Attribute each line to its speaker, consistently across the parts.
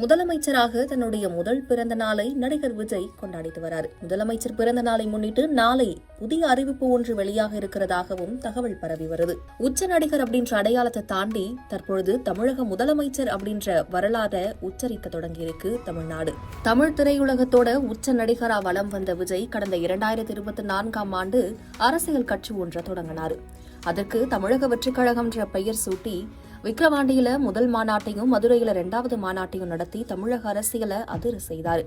Speaker 1: முதலமைச்சராக தன்னுடைய முதல் பிறந்த நாளை நடிகர் விஜய் கொண்டாடிட்டு வராரு. முதலமைச்சர் பிறந்த நாளை முன்னிட்டு நாளை புதிய அறிவிப்பு ஒன்று வெளியாக இருக்கிறதாகவும் தகவல் பரவி வருது. உச்ச நடிகர் அப்படின்ற அடையாளத்தை தாண்டி தற்பொழுது தமிழக முதலமைச்சர் அப்படின்ற வரலாறை உச்சரிக்க தொடங்கியிருக்கு தமிழ்நாடு. தமிழ் திரையுலகத்தோட உச்ச நடிகரா வலம் வந்த விஜய் கடந்த 2024ஆம் ஆண்டு அரசியல் கட்சி ஒன்றை தொடங்கினார். அதற்கு தமிழக வெற்றிக் கழகம்ன்ற பெயர் சூட்டி விக்கிரவாண்டியில முதல் மாநாட்டையும் மதுரையில 2வது மாநாட்டையும் நடத்தி தமிழக அரசியலை அதிர செய்தார்.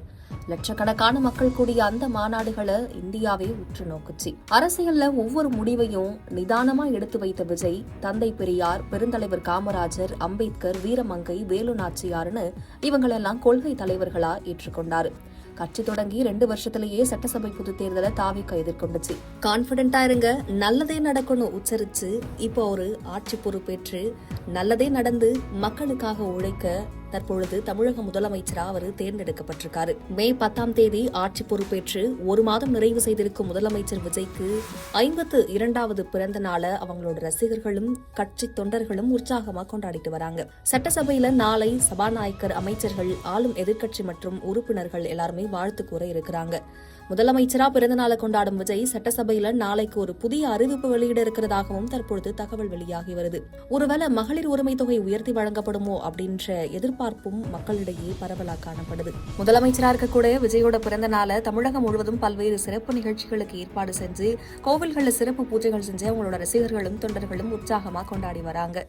Speaker 1: லட்சக்கணக்கான மக்கள் கூடிய அந்த மாநாடுகளை இந்தியாவே உற்று நோக்குச்சு. அரசியல்ல ஒவ்வொரு முடிவையும் நிதானமா எடுத்து வைத்த விஜய் தந்தை பெரியார், பெருந்தலைவர் காமராஜர், அம்பேத்கர், வீரமங்கை, வேலு நாச்சியார்னு இவங்களெல்லாம் கொள்கை தலைவர்களா ஏற்றுக்கொண்டார். கட்சி தொடங்கி 2 வருஷத்திலேயே சட்டசபை பொதுத் தேர்தலை தாவிக எதிர்கொண்டுச்சு. கான்பிடென்டா இருங்க, நல்லதே நடக்கணும் உச்சரிச்சு இப்போ ஒரு ஆட்சி பொறுப்பேற்று நல்லதே நடந்து மக்களுக்காக உழைக்க தற்பொழுது தமிழக முதலமைச்சரா அவர் தேர்ந்தெடுக்கப்பட்டிருக்காரு. மே 10ஆம் தேதி ஆட்சி பொறுப்பேற்று 1 மாதம் நிறைவு செய்திருக்கும் முதலமைச்சர் விஜய்க்கு 52வது பிறந்த நாளை அவங்களோட ரசிகர்களும் கட்சி தொண்டர்களும் உற்சாகமா கொண்டாடிட்டு வராங்க. சட்டசபையில நாளை சபாநாயகர், அமைச்சர்கள், ஆளும் எதிர்க்கட்சி மற்றும் உறுப்பினர்கள் எல்லாருமே வாழ்த்து கூற இருக்கிறாங்க. முதலமைச்சரா பிறந்த நாளை கொண்டாடும் விஜய் சட்டசபையில நாளைக்கு ஒரு புதிய அறிவிப்பு வெளியிட இருக்கிறதாகவும் தற்பொழுது தகவல் வெளியாகி வருது. ஒருவேளை மகளிர் உரிமை தொகை உயர்த்தி வழங்கப்படுமோ அப்படின்ற எதிர்பார்ப்பும் மக்களிடையே பரவலா காணப்படுது. முதலமைச்சரா இருக்கக்கூடிய விஜயோட பிறந்த நாளை தமிழகம் முழுவதும் பல்வேறு சிறப்பு நிகழ்ச்சிகளுக்கு ஏற்பாடு செஞ்சு கோவில்களில் சிறப்பு பூஜைகள் செஞ்சு அவங்களோட ரசிகர்களும் தொண்டர்களும் உற்சாகமா கொண்டாடி வராங்க.